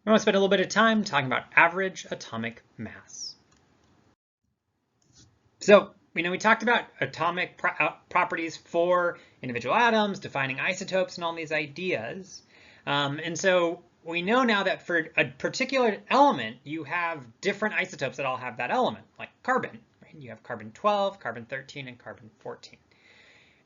We want to spend a little bit of time talking about average atomic mass. So, we talked about atomic properties for individual atoms, defining isotopes, and all these ideas. And so we know now that for a particular element, you have different isotopes that all have that element, like carbon. Right? You have carbon 12, carbon 13, and carbon 14.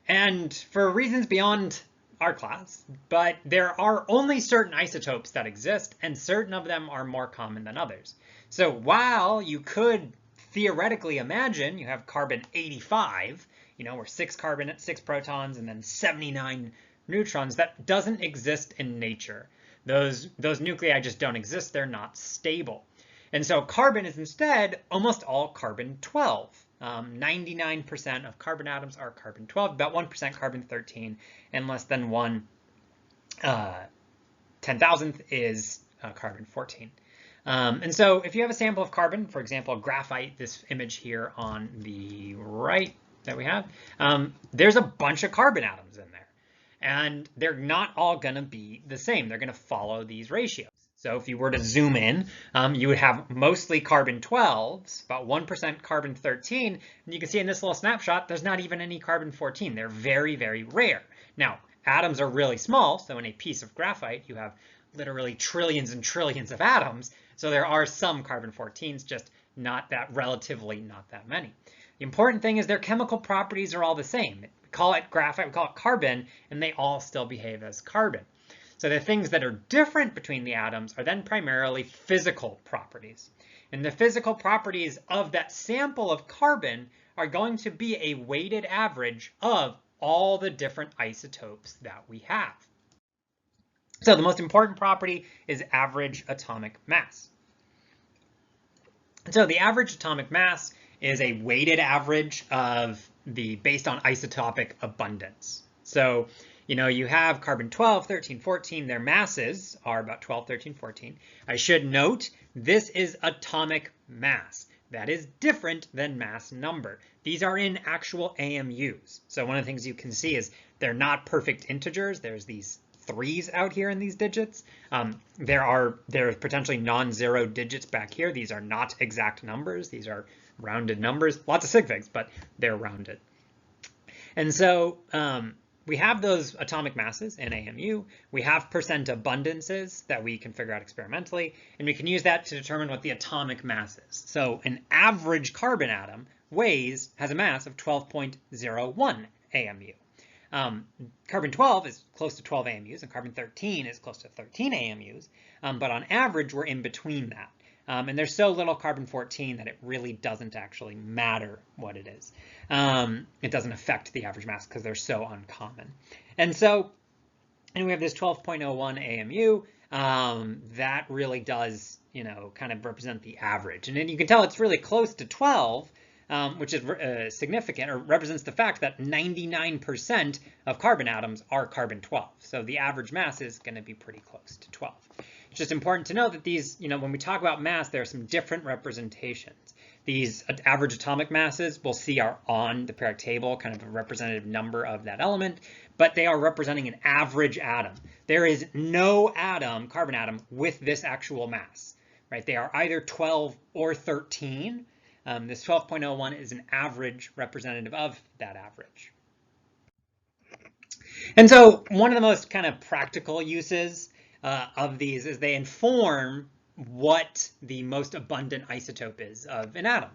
And for reasons beyond our class, but there are only certain isotopes that exist, and certain of them are more common than others. So while you could theoretically imagine you have carbon 85, where 6 carbon, 6 protons, and then 79 neutrons, that doesn't exist in nature. Those nuclei just don't exist. They're not stable. And so carbon is instead almost all carbon 12. 99% of carbon atoms are carbon 12, about 1% carbon 13, and less than 1 10,000th is carbon 14. And so if you have a sample of carbon, for example, graphite, this image here on the right that we have, there's a bunch of carbon atoms in there. And they're not all going to be the same. They're going to follow these ratios. So if you were to zoom in, you would have mostly carbon 12s, about 1% carbon 13. And you can see in this little snapshot, there's not even any carbon 14. They're very, very rare. Now, atoms are really small. So in a piece of graphite, you have literally trillions and trillions of atoms. So there are some carbon 14s, just relatively not that many. The important thing is their chemical properties are all the same. We call it graphite, we call it carbon, and they all still behave as carbon. So the things that are different between the atoms are then primarily physical properties. And the physical properties of that sample of carbon are going to be a weighted average of all the different isotopes that we have. So the most important property is average atomic mass. So the average atomic mass is a weighted average of based on isotopic abundance. So you have carbon 12, 13, 14. Their masses are about 12, 13, 14. I should note this is atomic mass. That is different than mass number. These are in actual AMUs. So one of the things you can see is they're not perfect integers. There's these 3s out here in these digits. There's potentially non-zero digits back here. These are not exact numbers. These are rounded numbers. Lots of sig figs, but they're rounded. And so we have those atomic masses in AMU. We have percent abundances that we can figure out experimentally, and we can use that to determine what the atomic mass is. So an average carbon atom has a mass of 12.01 AMU. Carbon 12 is close to 12 AMUs, and carbon 13 is close to 13 AMUs, but on average, we're in between that. And there's so little carbon 14 that it really doesn't actually matter what it is. It doesn't affect the average mass because they're so uncommon. And so we have this 12.01 AMU that really does, kind of represent the average. And then you can tell it's really close to 12, which is significant, or represents the fact that 99% of carbon atoms are carbon 12. So the average mass is going to be pretty close to 12. It's just important to know that these, when we talk about mass, there are some different representations. These average atomic masses we'll see are on the periodic table, kind of a representative number of that element, but they are representing an average atom. There is no carbon atom, with this actual mass, right? They are either 12 or 13. This 12.01 is an average representative of that average. And so one of the most kind of practical uses of these is they inform what the most abundant isotope is of an atom.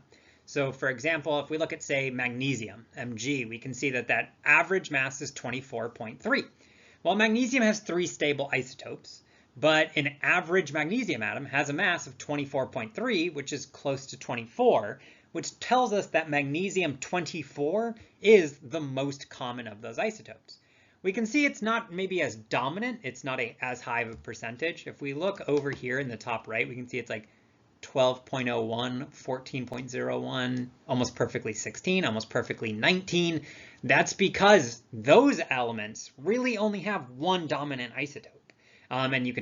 So for example, if we look at, say, magnesium, Mg, we can see that average mass is 24.3. Well, magnesium has 3 stable isotopes, but an average magnesium atom has a mass of 24.3, which is close to 24, which tells us that magnesium 24 is the most common of those isotopes. We can see it's not maybe as dominant. It's not as high of a percentage. If we look over here in the top right, we can see it's like 12.01, 14.01, almost perfectly 16, almost perfectly 19. That's because those elements really only have one dominant isotope. And you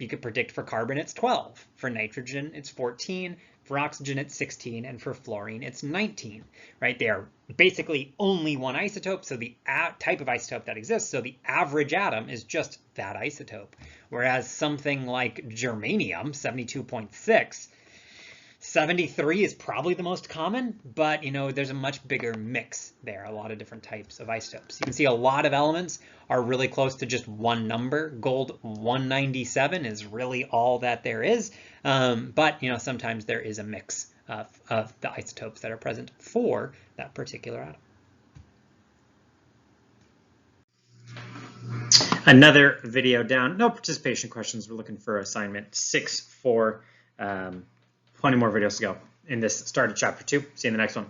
could predict for carbon it's 12. For nitrogen it's 14. For oxygen, it's 16, and for fluorine, it's 19, right? They are basically only one isotope, so the type of isotope that exists, so the average atom is just that isotope. Whereas something like germanium, 72.6, 73 is probably the most common, but there's a much bigger mix there, a lot of different types of isotopes. You can see a lot of elements are really close to just one number. Gold 197 is really all that there is, but sometimes there is a mix of the isotopes that are present for that particular atom. Another video down, no participation questions. We're looking for assignment 6 for 20 more videos to go in this start of chapter 2. See you in the next one.